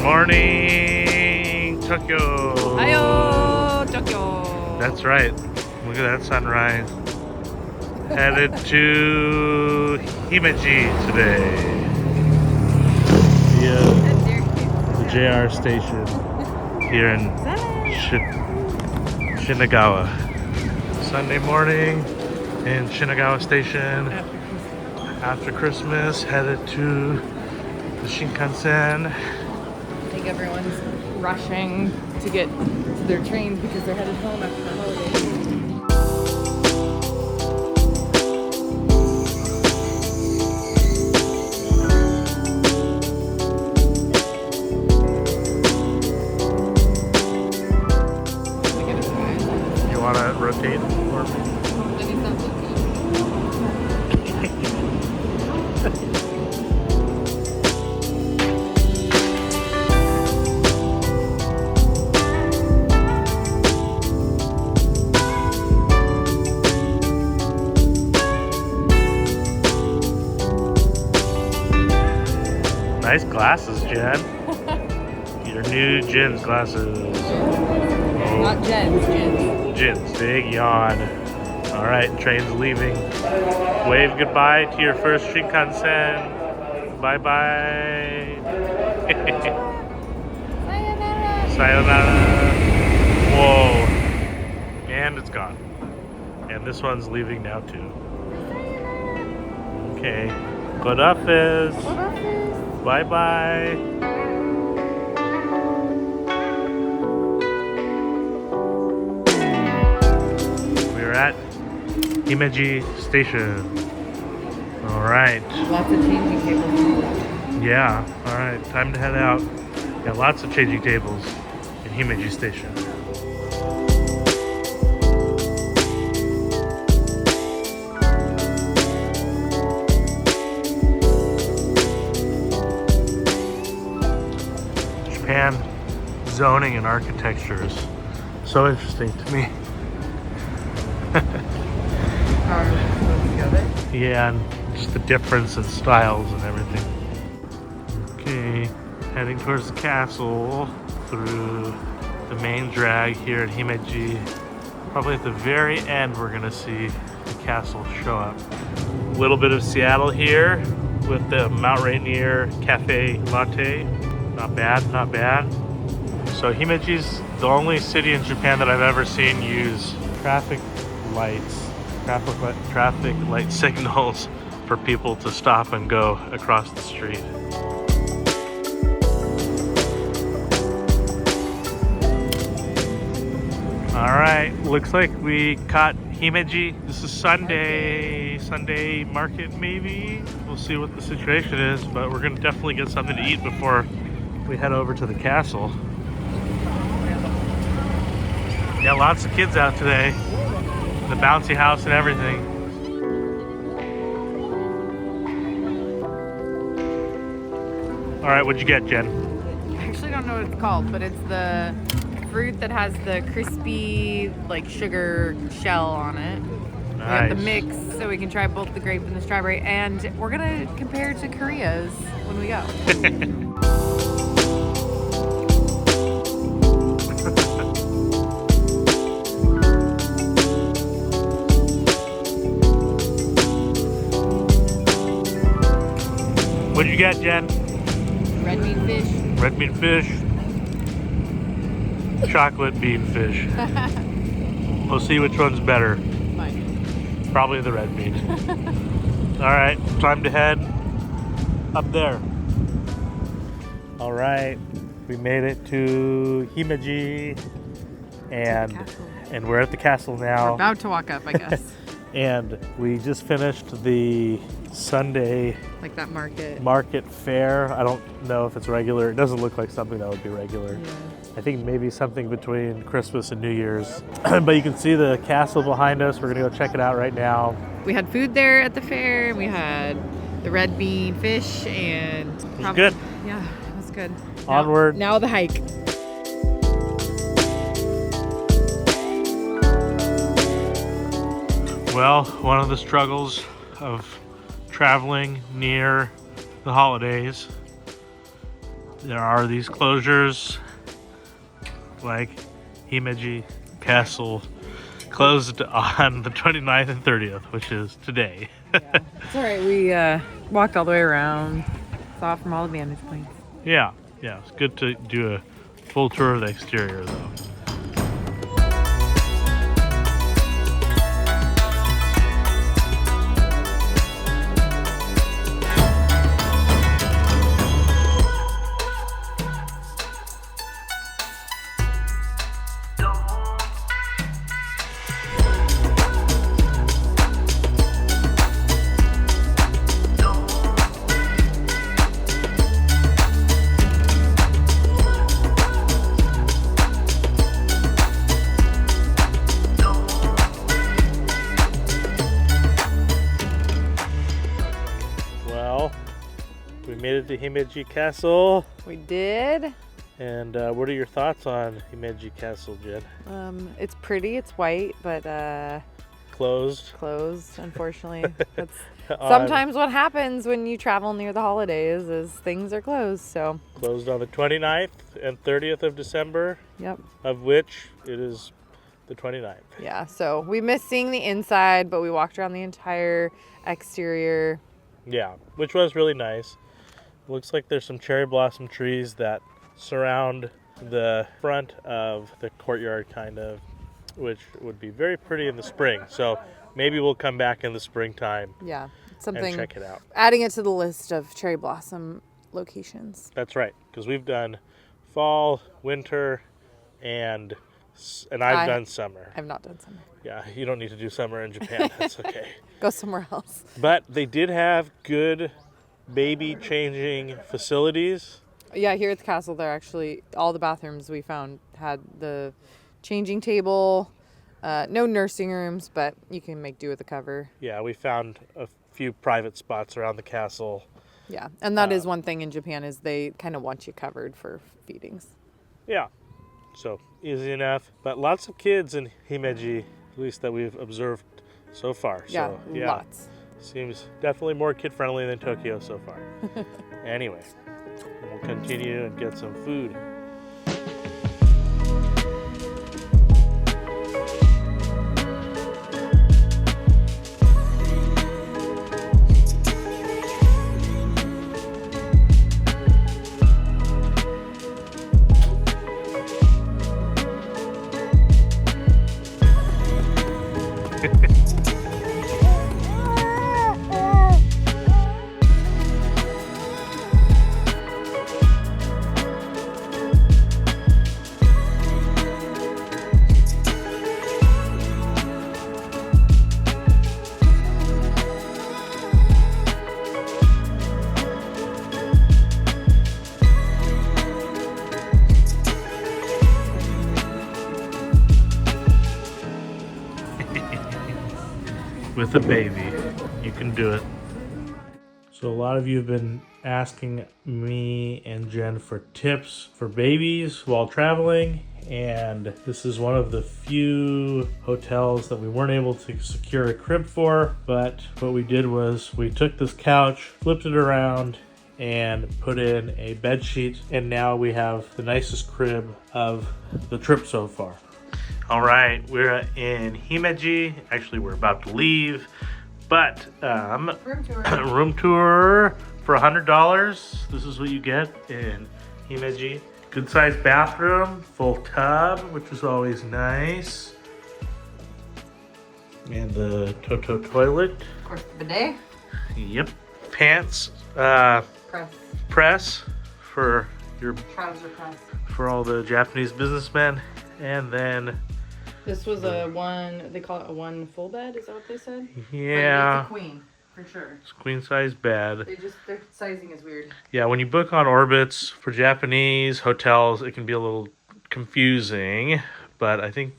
Morning, Tokyo. Ayo, Tokyo. That's right. Look at that sunrise. Headed to Himeji today. The JR station here in Shinagawa. Sunday morning in Shinagawa Station. After Christmas, headed to the Shinkansen. I think everyone's rushing to get to their trains because they're headed home after the holidays. You want to rotate for me? Nice glasses, Jen. Your new Jen's glasses. Oh. Not Jen's, Jen's. Jen's, big yawn. All right, train's leaving. Wave goodbye to your first Shinkansen. Bye-bye. Sayonara. Sayonara. Whoa. And it's gone. And this one's leaving now too. Okay. Good office. Bye-bye. We're at Himeji Station. All right. Lots of changing tables. Yeah. All right. Time to head out. Got lots of changing tables in Himeji Station. Japan zoning and architecture is so interesting to me. Yeah, and just the difference in styles and everything. Okay, heading towards the castle through the main drag here at Himeji. Probably at the very end we're gonna see the castle show up. A little bit of Seattle here with the Mount Rainier Cafe Latte. Not bad, not bad. So Himeji's the only city in Japan that I've ever seen use traffic light signals for people to stop and go across the street. All right, looks like we caught Himeji. This is Sunday market maybe. We'll see what the situation is, but we're gonna definitely get something to eat before we head over to the castle. Got lots of kids out today. The bouncy house and everything. All right, what'd you get, Jen? I actually don't know what it's called, but it's the fruit that has the crispy, like, sugar shell on it. Nice. We have the mix, so we can try both the grape and the strawberry, and we're gonna compare it to Korea's when we go. What did you get, Jen? Red bean fish. Red bean fish. Chocolate bean fish. We'll see which one's better. Mine. Probably the red bean. All right, time to head up there. All right, we made it to Himeji, and we're at the castle now. We're about to walk up, I guess. And we just finished the Sunday Like that market. market fair. I don't know if it's regular. It doesn't look like something that would be regular. Yeah. I think maybe something between Christmas and New Year's. But you can see the castle behind us. We're gonna go check it out right now. We had food there at the fair. We had the red bean fish and It was good. Yeah, it was good. Onward. Now the hike. Well, one of the struggles of traveling near the holidays there are these closures, like Himeji Castle closed on the 29th and 30th, which is today. Yeah. It's all right. We walked all the way around, saw from all the vantage points. Yeah, it's good to do a full tour of the exterior though. We made it to Himeji Castle. We did. And what are your thoughts on Himeji Castle, Jen? It's pretty. It's white, but closed. Closed, unfortunately. That's sometimes what happens when you travel near the holidays is things are closed. So closed on the 29th and 30th of December. Yep. Of which it is the 29th. Yeah. So we missed seeing the inside, but we walked around the entire exterior. Yeah, which was really nice. Looks like there's some cherry blossom trees that surround the front of the courtyard, kind of, which would be very pretty in the spring. So maybe we'll come back in the springtime. Yeah, something. And check it out. Adding it to the list of cherry blossom locations. That's right, because we've done fall, winter, and I've done summer. I've not done summer. Yeah, you don't need to do summer in Japan. That's okay. Go somewhere else. But they did have good baby changing facilities. Yeah, here at the castle, they're actually, all the bathrooms we found had the changing table. No nursing rooms, but you can make do with the cover. Yeah, we found a few private spots around the castle. Yeah, and that is one thing in Japan is they kind of want you covered for feedings. Yeah, so easy enough. But lots of kids in Himeji, at least that we've observed so far. Yeah, so, lots. Seems definitely more kid-friendly than Tokyo so far. Anyway, we'll continue and get some food. With a baby, you can do it. So a lot of you have been asking me and Jen for tips for babies while traveling, and this is one of the few hotels that we weren't able to secure a crib for. But what we did was we took this couch, flipped it around, and put in a bed sheet, and now we have the nicest crib of the trip so far. All right, we're in Himeji. Actually, we're about to leave, but room tour for $100. This is what you get in Himeji. Good sized bathroom, full tub, which is always nice. And the Toto toilet. Of course, the bidet. Yep. Pants. Press for your trouser press for all the Japanese businessmen. And then this was a one, they call it a one full bed, is that what they said? Yeah. But it's a queen, for sure. It's a queen size bed. Their sizing is weird. Yeah, when you book on Orbitz for Japanese hotels, it can be a little confusing. But I think,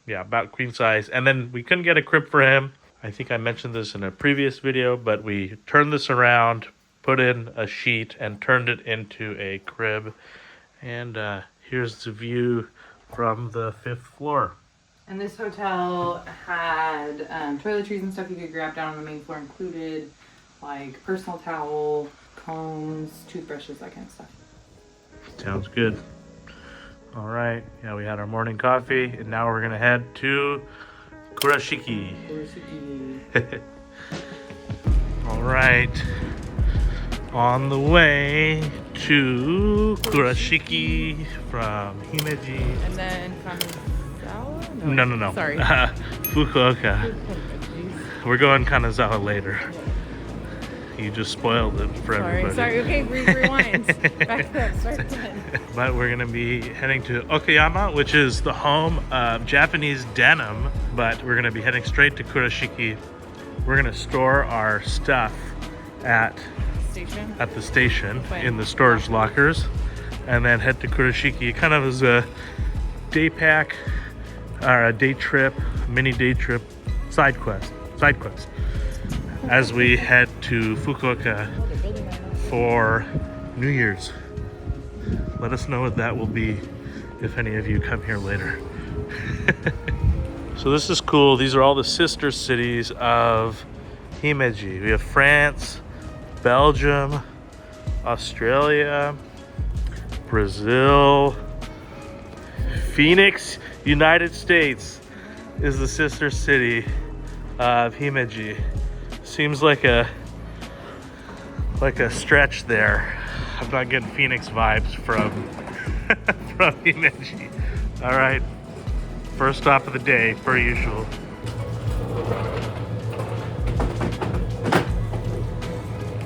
about queen size. And then we couldn't get a crib for him. I think I mentioned this in a previous video, but we turned this around, put in a sheet, and turned it into a crib. And here's the view from the 5th floor. And this hotel had toiletries and stuff you could grab down on the main floor included, like personal towel, combs, toothbrushes, that kind of stuff. Sounds good. All right. Yeah, we had our morning coffee, and now we're gonna head to Kurashiki. All right. On the way to Kurashiki from Himeji. And then Kanazawa? No. Sorry. Fukuoka. We're going Kanazawa later. You just spoiled it for everybody. Sorry. Okay, rewind. Back up. Start again. But we're gonna be heading to Okayama, which is the home of Japanese denim. But we're gonna be heading straight to Kurashiki. We're gonna store our stuff at the station in the storage lockers, and then head to Kurashiki, kind of as a day pack or a day trip, mini day trip, side quest, as we head to Fukuoka for New Year's. Let us know what that will be if any of you come here later. So this is cool. These are all the sister cities of Himeji. We have France, Belgium, Australia, Brazil, Phoenix, United States is the sister city of Himeji. Seems like a stretch there. I'm not getting Phoenix vibes from from Himeji. All right, first stop of the day, per usual.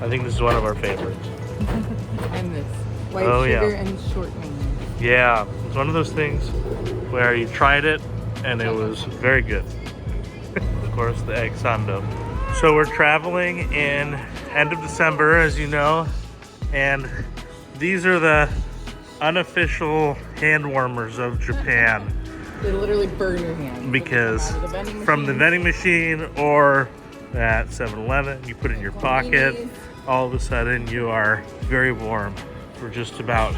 I think this is one of our favorites. And this white sugar and shortening. Yeah, it's one of those things where you tried it and it was very good. Of course, the egg sando. So we're traveling in end of December, as you know, and these are the unofficial hand warmers of Japan. They literally burn your hand. Because from the vending machine or at 7-Eleven, you put it in your pocket, all of a sudden you are very warm for just about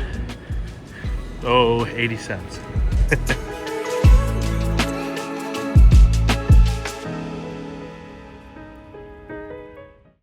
80 cents.